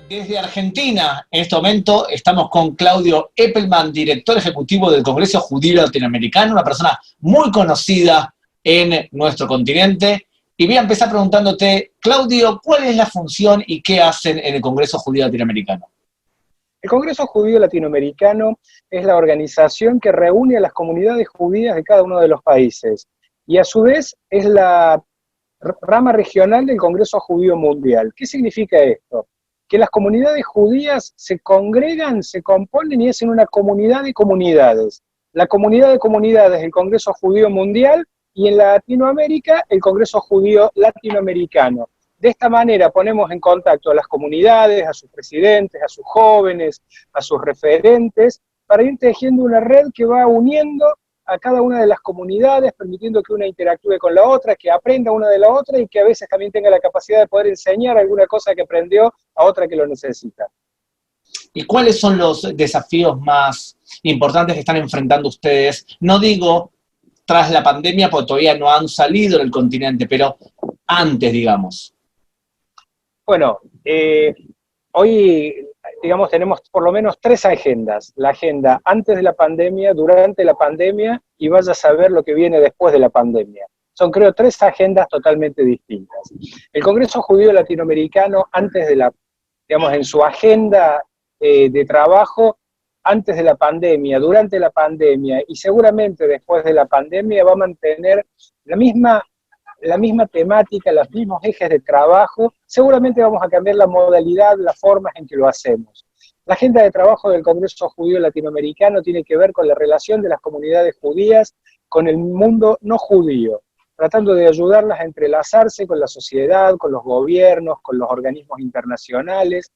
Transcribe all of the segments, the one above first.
Desde Argentina, en este momento, estamos con Claudio Eppelman, director ejecutivo del Congreso Judío Latinoamericano, una persona muy conocida en nuestro continente. Y voy a empezar preguntándote, Claudio, ¿cuál es la función y qué hacen en el Congreso Judío Latinoamericano? El Congreso Judío Latinoamericano es la organización que reúne a las comunidades judías de cada uno de los países y a su vez es la rama regional del Congreso Judío Mundial. ¿Qué significa esto? Que las comunidades judías se congregan, se componen y hacen una comunidad de comunidades. La comunidad de comunidades del Congreso Judío Mundial y en Latinoamérica el Congreso Judío Latinoamericano. De esta manera ponemos en contacto a las comunidades, a sus presidentes, a sus jóvenes, a sus referentes, para ir tejiendo una red que va uniendo a cada una de las comunidades, permitiendo que una interactúe con la otra, que aprenda una de la otra y que a veces también tenga la capacidad de poder enseñar alguna cosa que aprendió a otra que lo necesita. ¿Y cuáles son los desafíos más importantes que están enfrentando ustedes? No digo tras la pandemia, porque todavía no han salido del continente, pero antes, digamos. Bueno, hoy, digamos, tenemos por lo menos 3 agendas. La agenda antes de la pandemia, durante la pandemia y vaya a saber lo que viene después de la pandemia. Son, creo, 3 agendas totalmente distintas. El Congreso Judío Latinoamericano, antes de la, digamos, en su agenda de trabajo, antes de la pandemia, durante la pandemia y seguramente después de la pandemia va a mantener la misma temática, los mismos ejes de trabajo. Seguramente vamos a cambiar la modalidad, las formas en que lo hacemos. La agenda de trabajo del Congreso Judío Latinoamericano tiene que ver con la relación de las comunidades judías con el mundo no judío, tratando de ayudarlas a entrelazarse con la sociedad, con los gobiernos, con los organismos internacionales,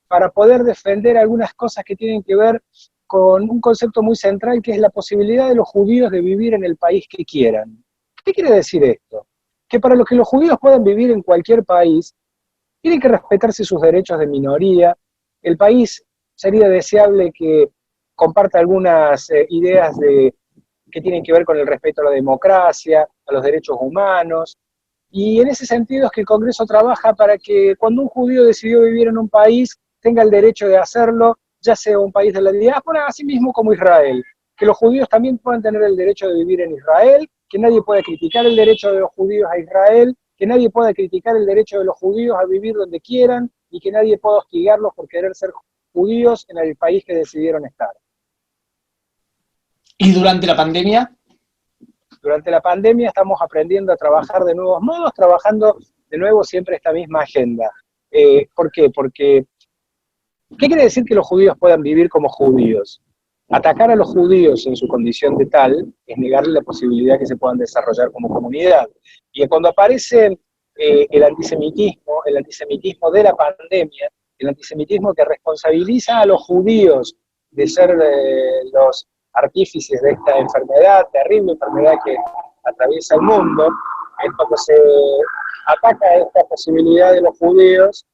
para poder defender algunas cosas que tienen que ver con un concepto muy central, que es la posibilidad de los judíos de vivir en el país que quieran. ¿Qué quiere decir esto? Que para los que los judíos puedan vivir en cualquier país, tienen que respetarse sus derechos de minoría. El país sería deseable que comparta algunas ideas que tienen que ver con el respeto a la democracia, a los derechos humanos, y en ese sentido es que el Congreso trabaja para que cuando un judío decidió vivir en un país, tenga el derecho de hacerlo, ya sea un país de la diáspora, así mismo como Israel. Que los judíos también puedan tener el derecho de vivir en Israel, que nadie pueda criticar el derecho de los judíos a Israel, que nadie pueda criticar el derecho de los judíos a vivir donde quieran, y que nadie pueda hostigarlos por querer ser judíos en el país que decidieron estar. ¿Y durante la pandemia? Durante la pandemia estamos aprendiendo a trabajar de nuevos modos, trabajando de nuevo siempre esta misma agenda. ¿Por qué? Porque, ¿qué quiere decir que los judíos puedan vivir como judíos? Atacar a los judíos en su condición de tal es negarle la posibilidad que se puedan desarrollar como comunidad. Y cuando aparece el antisemitismo de la pandemia, el antisemitismo que responsabiliza a los judíos de ser los artífices de esta enfermedad, terrible enfermedad que atraviesa el mundo, es cuando se ataca esta posibilidad de los judíos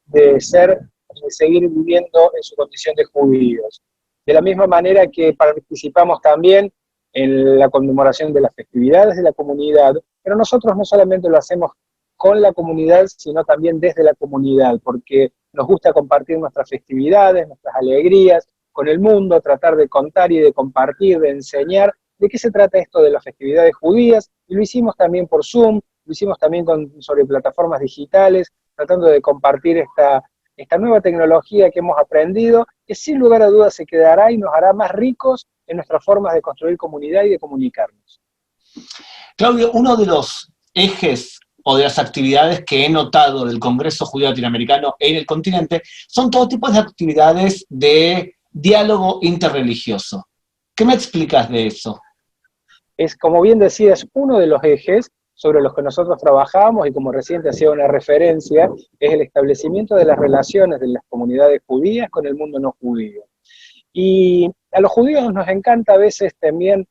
de seguir viviendo en su condición de judíos. De la misma manera que participamos también en la conmemoración de las festividades de la comunidad, pero nosotros no solamente lo hacemos con la comunidad, sino también desde la comunidad, porque nos gusta compartir nuestras festividades, nuestras alegrías con el mundo, tratar de contar y de compartir, de enseñar de qué se trata esto de las festividades judías, y lo hicimos también por Zoom, lo hicimos también sobre plataformas digitales, tratando de compartir esta nueva tecnología que hemos aprendido, que sin lugar a dudas se quedará y nos hará más ricos en nuestras formas de construir comunidad y de comunicarnos. Claudio, uno de los ejes o de las actividades que he notado del Congreso Judío Latinoamericano en el continente son todo tipo de actividades de diálogo interreligioso. ¿Qué me explicas de eso? Es, como bien decías, uno de los ejes sobre los que nosotros trabajamos, y como recién te hacía una referencia, es el establecimiento de las relaciones de las comunidades judías con el mundo no judío. Y a los judíos nos encanta a veces también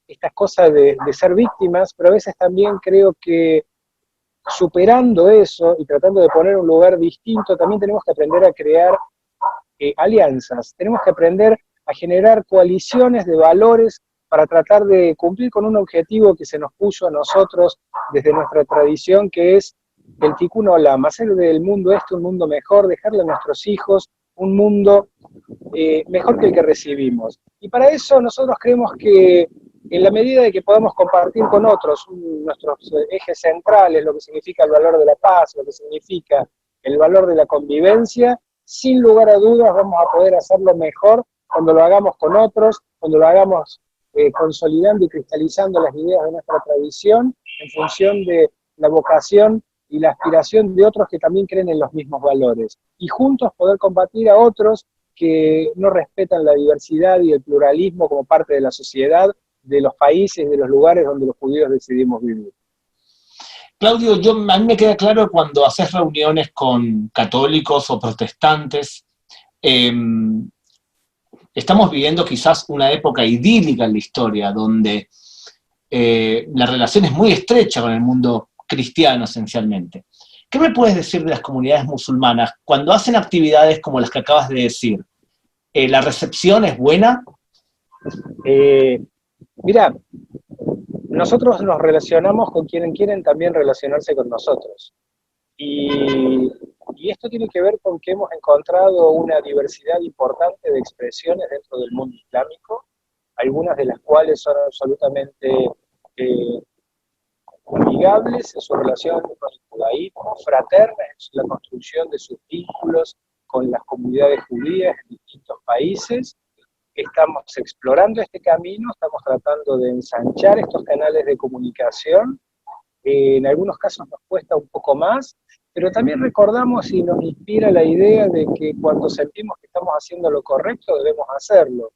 estas cosas de ser víctimas, pero a veces también creo que superando eso y tratando de poner un lugar distinto, también tenemos que aprender a crear alianzas, tenemos que aprender a generar coaliciones de valores para tratar de cumplir con un objetivo que se nos puso a nosotros desde nuestra tradición, que es el Tikkun Olam, hacer del mundo un mundo mejor, dejarle a nuestros hijos un mundo mejor que el que recibimos. Y para eso nosotros creemos que en la medida de que podamos compartir con otros nuestros ejes centrales, lo que significa el valor de la paz, lo que significa el valor de la convivencia, sin lugar a dudas vamos a poder hacerlo mejor cuando lo hagamos con otros, cuando lo hagamos consolidando y cristalizando las ideas de nuestra tradición en función de la vocación y la aspiración de otros que también creen en los mismos valores. Y juntos poder combatir a otros que no respetan la diversidad y el pluralismo como parte de la sociedad, de los países, de los lugares donde los judíos decidimos vivir. Claudio, a mí me queda claro que cuando haces reuniones con católicos o protestantes, estamos viviendo quizás una época idílica en la historia, donde la relación es muy estrecha con el mundo cristiano esencialmente. ¿Qué me puedes decir de las comunidades musulmanas cuando hacen actividades como las que acabas de decir? ¿La recepción es buena? Mira, nosotros nos relacionamos con quienes quieren también relacionarse con nosotros. Y esto tiene que ver con que hemos encontrado una diversidad importante de expresiones dentro del mundo islámico, algunas de las cuales son absolutamente amigables en su relación con el judaísmo, fraternas en la construcción de sus vínculos con las comunidades judías en distintos países. Estamos explorando este camino, estamos tratando de ensanchar estos canales de comunicación. En algunos casos nos cuesta un poco más, pero también recordamos y nos inspira la idea de que cuando sentimos que estamos haciendo lo correcto, debemos hacerlo.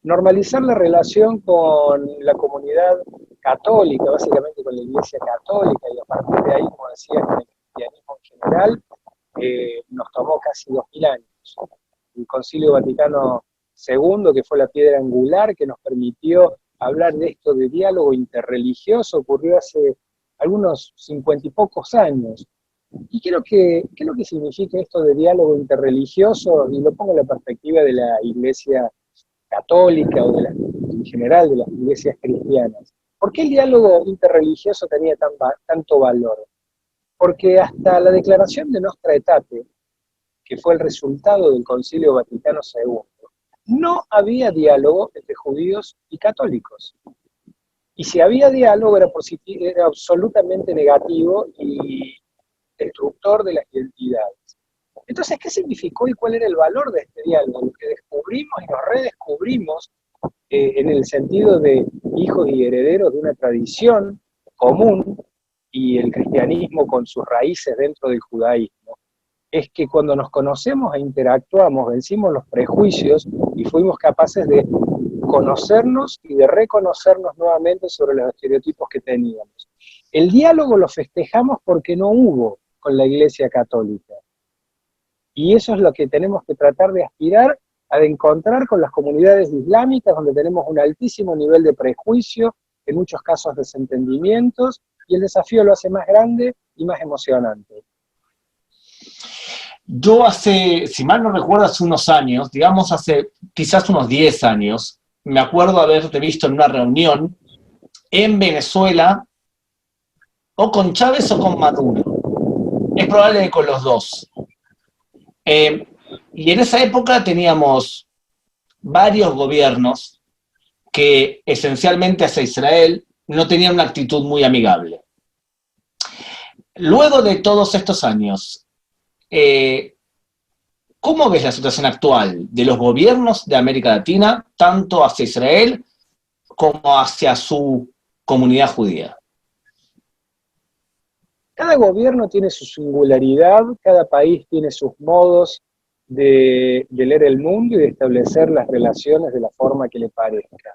Normalizar la relación con la comunidad católica, básicamente con la Iglesia Católica, y a partir de ahí, como decía, con el cristianismo en general, nos tomó casi 2000 años. El Concilio Vaticano II, que fue la piedra angular que nos permitió hablar de esto de diálogo interreligioso, ocurrió hace algunos 50 y pocos años. ¿Y qué es lo que significa esto de diálogo interreligioso? Y lo pongo en la perspectiva de la Iglesia católica o en general de las iglesias cristianas. ¿Por qué el diálogo interreligioso tenía tanto valor? Porque hasta la declaración de Nostra Aetate, que fue el resultado del Concilio Vaticano II, no había diálogo entre judíos y católicos. Y si había diálogo era absolutamente negativo y destructor de las identidades. Entonces, ¿qué significó y cuál era el valor de este diálogo? Lo que descubrimos y nos redescubrimos en el sentido de hijos y herederos de una tradición común y el cristianismo con sus raíces dentro del judaísmo, es que cuando nos conocemos e interactuamos, vencimos los prejuicios y fuimos capaces de conocernos y de reconocernos nuevamente sobre los estereotipos que teníamos. El diálogo lo festejamos porque no hubo con la Iglesia Católica. Y eso es lo que tenemos que tratar de aspirar a encontrar con las comunidades islámicas, donde tenemos un altísimo nivel de prejuicio, en muchos casos desentendimientos, y el desafío lo hace más grande y más emocionante. Yo si mal no recuerdo, hace unos años, digamos hace quizás unos 10 años, me acuerdo haberte visto en una reunión en Venezuela, o con Chávez o con Maduro. Es probable que con los dos. Y en esa época teníamos varios gobiernos que esencialmente hacia Israel no tenían una actitud muy amigable. Luego de todos estos años, ¿cómo ves la situación actual de los gobiernos de América Latina, tanto hacia Israel como hacia su comunidad judía? Cada gobierno tiene su singularidad, cada país tiene sus modos de leer el mundo y de establecer las relaciones de la forma que le parezca.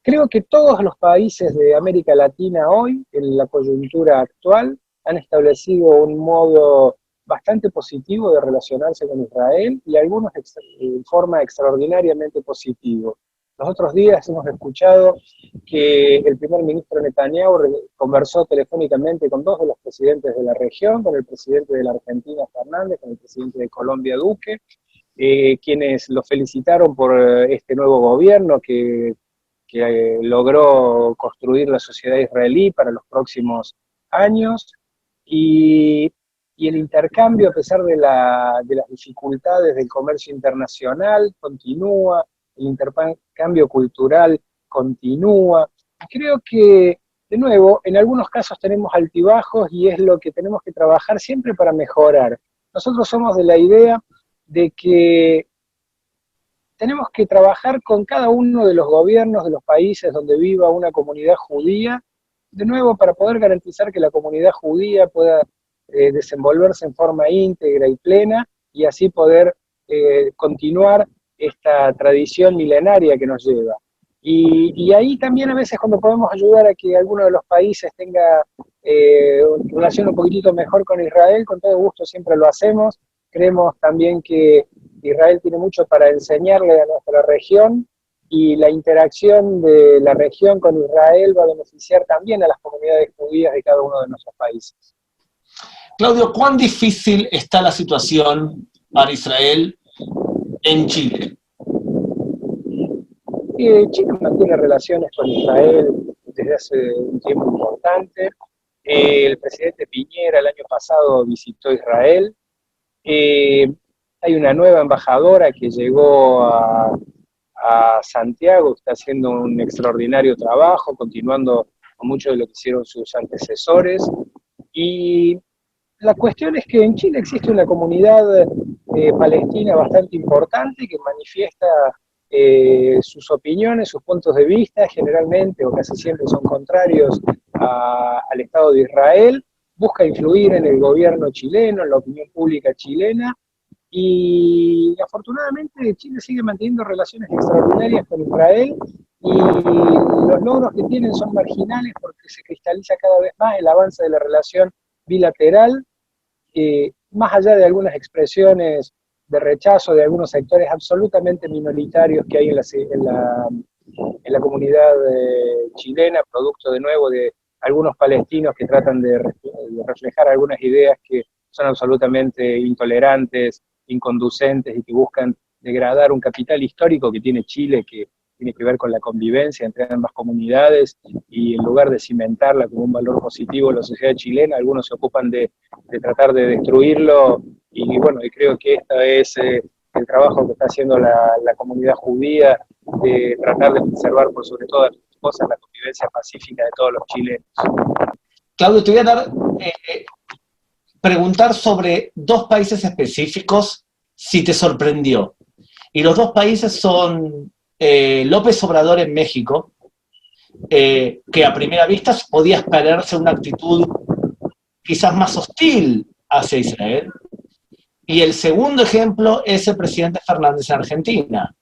Creo que todos los países de América Latina hoy, en la coyuntura actual, han establecido un modo bastante positivo de relacionarse con Israel y algunos en forma extraordinariamente positiva. Los otros días hemos escuchado que el primer ministro Netanyahu conversó telefónicamente con dos de los presidentes de la región, con el presidente de la Argentina, Fernández, con el presidente de Colombia, Duque, quienes lo felicitaron por este nuevo gobierno que logró construir la sociedad israelí para los próximos años. y, y el intercambio, a pesar de las dificultades del comercio internacional, continúa, el intercambio cultural continúa. Creo que, de nuevo, en algunos casos tenemos altibajos y es lo que tenemos que trabajar siempre para mejorar. Nosotros somos de la idea de que tenemos que trabajar con cada uno de los gobiernos de los países donde viva una comunidad judía, de nuevo, para poder garantizar que la comunidad judía pueda desenvolverse en forma íntegra y plena, y así poder continuar esta tradición milenaria que nos lleva. Y ahí también a veces cuando podemos ayudar a que alguno de los países tenga una relación un poquitito mejor con Israel, con todo gusto siempre lo hacemos. Creemos también que Israel tiene mucho para enseñarle a nuestra región, y la interacción de la región con Israel va a beneficiar también a las comunidades judías de cada uno de nuestros países. Claudio, ¿cuán difícil está la situación para Israel en Chile? Chile mantiene relaciones con Israel desde hace un tiempo importante. El presidente Piñera el año pasado visitó Israel. Hay una nueva embajadora que llegó a Santiago, está haciendo un extraordinario trabajo, continuando con mucho de lo que hicieron sus antecesores. Y la cuestión es que en Chile existe una comunidad palestina bastante importante que manifiesta sus opiniones, sus puntos de vista, generalmente o casi siempre son contrarios al Estado de Israel, busca influir en el gobierno chileno, en la opinión pública chilena, y afortunadamente Chile sigue manteniendo relaciones extraordinarias con Israel, y los logros que tienen son marginales porque se cristaliza cada vez más el avance de la relación bilateral, más allá de algunas expresiones de rechazo de algunos sectores absolutamente minoritarios que hay en la comunidad chilena, producto de nuevo de algunos palestinos que tratan de reflejar algunas ideas que son absolutamente intolerantes, inconducentes y que buscan degradar un capital histórico que tiene Chile, que tiene que ver con la convivencia entre ambas comunidades, y en lugar de cimentarla como un valor positivo en la sociedad chilena, algunos se ocupan de tratar de destruirlo, y bueno, y creo que este es el trabajo que está haciendo la comunidad judía, de tratar de preservar por sobre todas las cosas la convivencia pacífica de todos los chilenos. Claudio, te voy a preguntar sobre dos países específicos, si te sorprendió. Y los dos países son López Obrador en México, que a primera vista podía esperarse una actitud quizás más hostil hacia Israel. Y el segundo ejemplo es el presidente Fernández en Argentina,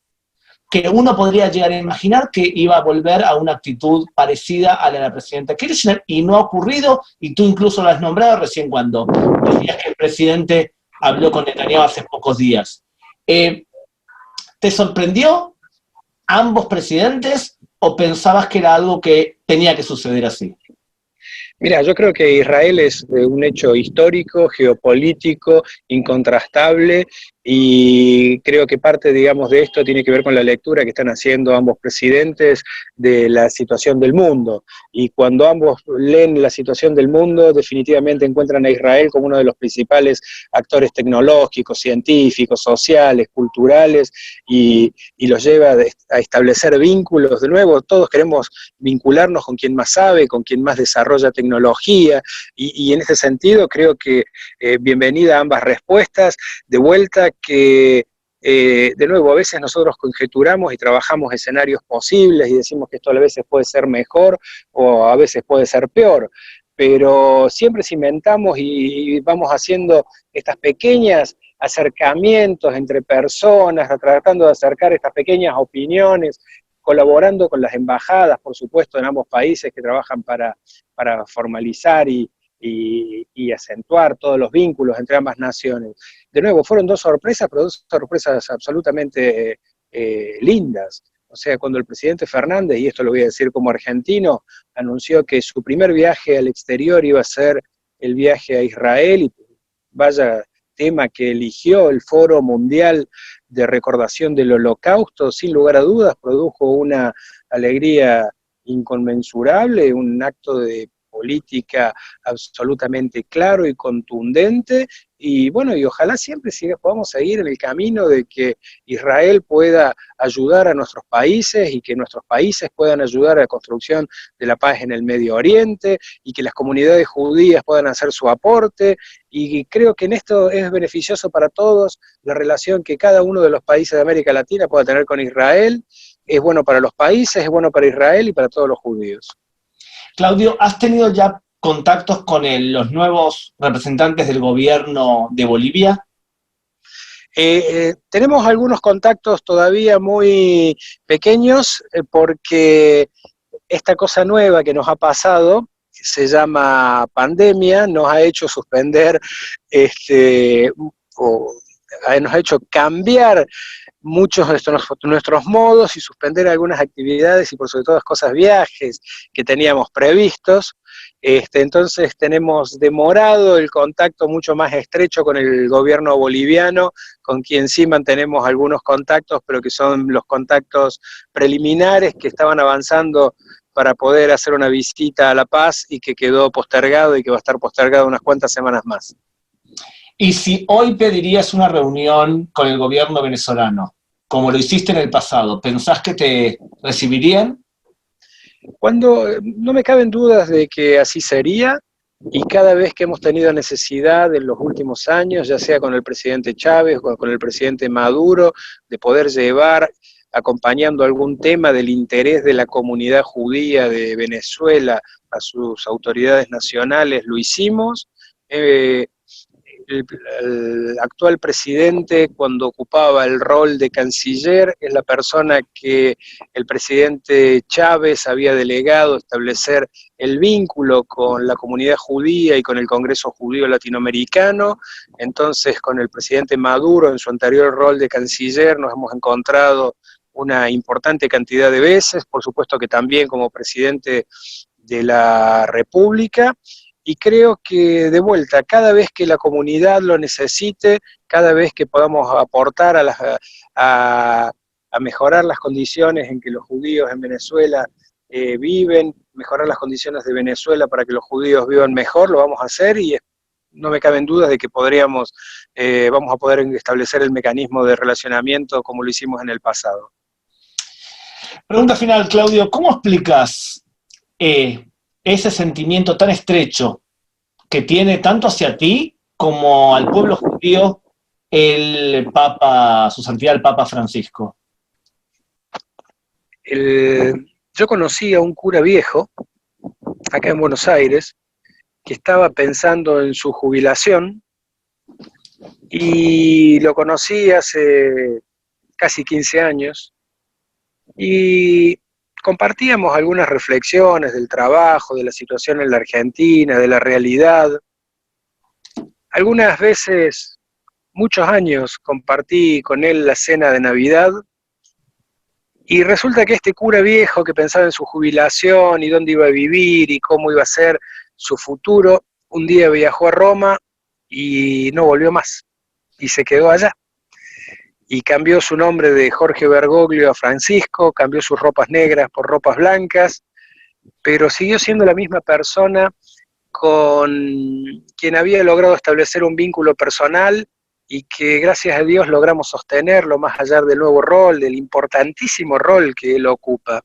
que uno podría llegar a imaginar que iba a volver a una actitud parecida a la de la presidenta Kirchner, y no ha ocurrido, y tú incluso lo has nombrado recién cuando decías que el presidente habló con Netanyahu hace pocos días. ¿Te sorprendió ambos presidentes o pensabas que era algo que tenía que suceder así? Mira, yo creo que Israel es un hecho histórico, geopolítico, incontrastable, y creo que parte, digamos, de esto tiene que ver con la lectura que están haciendo ambos presidentes de la situación del mundo. Y cuando ambos leen la situación del mundo, definitivamente encuentran a Israel como uno de los principales actores tecnológicos, científicos, sociales, culturales, y los lleva a establecer vínculos. De nuevo, todos queremos vincularnos con quien más sabe, con quien más desarrolla tecnología, y en ese sentido creo que bienvenida a ambas respuestas. De vuelta que, de nuevo, a veces nosotros conjeturamos y trabajamos escenarios posibles y decimos que esto a veces puede ser mejor o a veces puede ser peor, pero siempre cimentamos y vamos haciendo estas pequeñas acercamientos entre personas, tratando de acercar estas pequeñas opiniones, colaborando con las embajadas, por supuesto, en ambos países que trabajan para formalizar y acentuar todos los vínculos entre ambas naciones. De nuevo, fueron dos sorpresas, pero dos sorpresas absolutamente lindas. O sea, cuando el presidente Fernández, y esto lo voy a decir como argentino, anunció que su primer viaje al exterior iba a ser el viaje a Israel, y vaya tema que eligió el Foro Mundial de Recordación del Holocausto, sin lugar a dudas, produjo una alegría inconmensurable, un acto de política absolutamente claro y contundente, y bueno, y ojalá siempre podamos seguir en el camino de que Israel pueda ayudar a nuestros países y que nuestros países puedan ayudar a la construcción de la paz en el Medio Oriente y que las comunidades judías puedan hacer su aporte, y creo que en esto es beneficioso para todos la relación que cada uno de los países de América Latina pueda tener con Israel. Es bueno para los países, es bueno para Israel y para todos los judíos. Claudio, ¿has tenido ya contactos con los nuevos representantes del gobierno de Bolivia? Tenemos algunos contactos todavía muy pequeños porque esta cosa nueva que nos ha pasado, que se llama pandemia, nos ha hecho suspender, nos ha hecho cambiar muchos de nuestros modos y suspender algunas actividades y por sobre todo cosas, viajes que teníamos previstos. Entonces tenemos demorado el contacto mucho más estrecho con el gobierno boliviano, con quien sí mantenemos algunos contactos, pero que son los contactos preliminares que estaban avanzando para poder hacer una visita a La Paz y que quedó postergado y que va a estar postergado unas cuantas semanas más. Y si hoy pedirías una reunión con el gobierno venezolano, como lo hiciste en el pasado, ¿pensás que te recibirían? No me caben dudas de que así sería, y cada vez que hemos tenido necesidad en los últimos años, ya sea con el presidente Chávez o con el presidente Maduro, de poder llevar, acompañando algún tema del interés de la comunidad judía de Venezuela a sus autoridades nacionales, lo hicimos. El actual presidente, cuando ocupaba el rol de canciller, es la persona que el presidente Chávez había delegado establecer el vínculo con la comunidad judía y con el Congreso Judío Latinoamericano. Entonces, con el presidente Maduro, en su anterior rol de canciller, nos hemos encontrado una importante cantidad de veces, por supuesto que también como presidente de la República. Y creo que, de vuelta, cada vez que la comunidad lo necesite, cada vez que podamos aportar a mejorar las condiciones en que los judíos en Venezuela viven, mejorar las condiciones de Venezuela para que los judíos vivan mejor, lo vamos a hacer, y no me caben dudas de que vamos a poder establecer el mecanismo de relacionamiento como lo hicimos en el pasado. Pregunta final, Claudio, ¿cómo explicas ese sentimiento tan estrecho que tiene tanto hacia ti como al pueblo judío el Papa, su santidad el Papa Francisco? Yo conocí a un cura viejo, acá en Buenos Aires, que estaba pensando en su jubilación, y lo conocí hace casi 15 años, y compartíamos algunas reflexiones del trabajo, de la situación en la Argentina, de la realidad. Algunas veces, muchos años, compartí con él la cena de Navidad, y resulta que este cura viejo que pensaba en su jubilación y dónde iba a vivir y cómo iba a ser su futuro, un día viajó a Roma y no volvió más, y se quedó allá. Y cambió su nombre de Jorge Bergoglio a Francisco, cambió sus ropas negras por ropas blancas, pero siguió siendo la misma persona con quien había logrado establecer un vínculo personal y que gracias a Dios logramos sostenerlo más allá del nuevo rol, del importantísimo rol que él ocupa.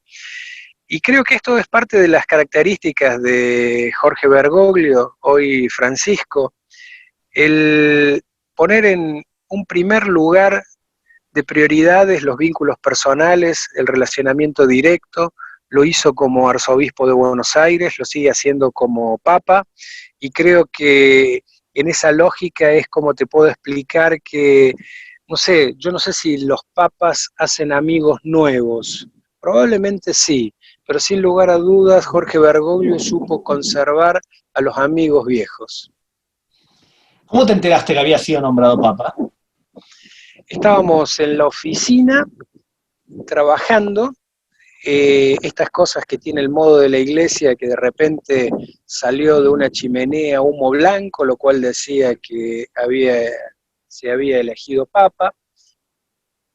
Y creo que esto es parte de las características de Jorge Bergoglio, hoy Francisco, el poner en un primer lugar de prioridades los vínculos personales, el relacionamiento directo. Lo hizo como arzobispo de Buenos Aires, lo sigue haciendo como papa, y creo que en esa lógica es como te puedo explicar que, no sé, yo no sé si los papas hacen amigos nuevos, probablemente sí, pero sin lugar a dudas Jorge Bergoglio supo conservar a los amigos viejos. ¿Cómo te enteraste que había sido nombrado papa? Estábamos en la oficina trabajando, estas cosas que tiene el modo de la iglesia, que de repente salió de una chimenea humo blanco, lo cual decía que se había elegido papa,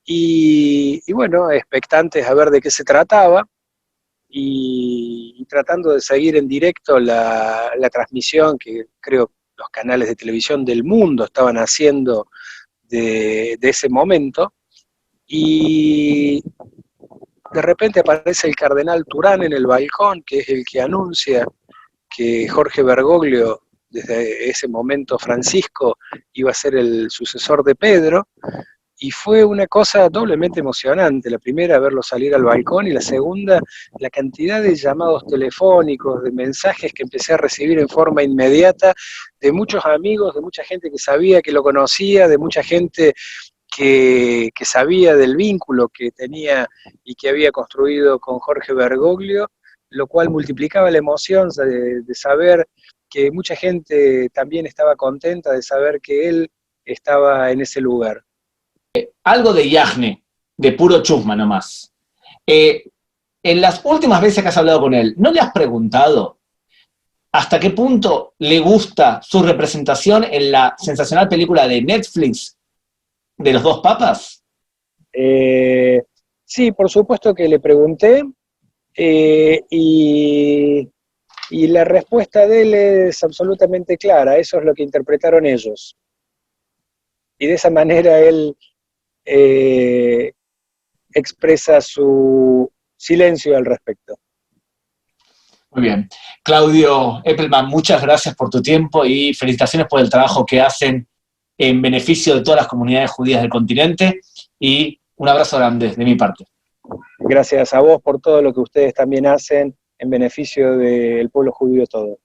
y bueno, expectantes a ver de qué se trataba. y tratando de seguir en directo la transmisión que creo los canales de televisión del mundo estaban haciendo de ese momento, y de repente aparece el cardenal Turán en el balcón, que es el que anuncia que Jorge Bergoglio, desde ese momento Francisco, iba a ser el sucesor de Pedro, y fue una cosa doblemente emocionante. La primera, verlo salir al balcón, y la segunda, la cantidad de llamados telefónicos, de mensajes que empecé a recibir en forma inmediata de muchos amigos, de mucha gente que sabía que lo conocía, de mucha gente que sabía del vínculo que tenía y que había construido con Jorge Bergoglio, lo cual multiplicaba la emoción de saber que mucha gente también estaba contenta de saber que él estaba en ese lugar. Algo de Yajne, de puro chusma nomás. En las últimas veces que has hablado con él, ¿no le has preguntado hasta qué punto le gusta su representación en la sensacional película de Netflix de los dos papas? Sí, por supuesto que le pregunté, y la respuesta de él es absolutamente clara. Eso es lo que interpretaron ellos. Y de esa manera él expresa su silencio al respecto. Muy bien. Claudio Epelman, muchas gracias por tu tiempo y felicitaciones por el trabajo que hacen en beneficio de todas las comunidades judías del continente, y un abrazo grande de mi parte. Gracias a vos por todo lo que ustedes también hacen en beneficio del pueblo judío todo.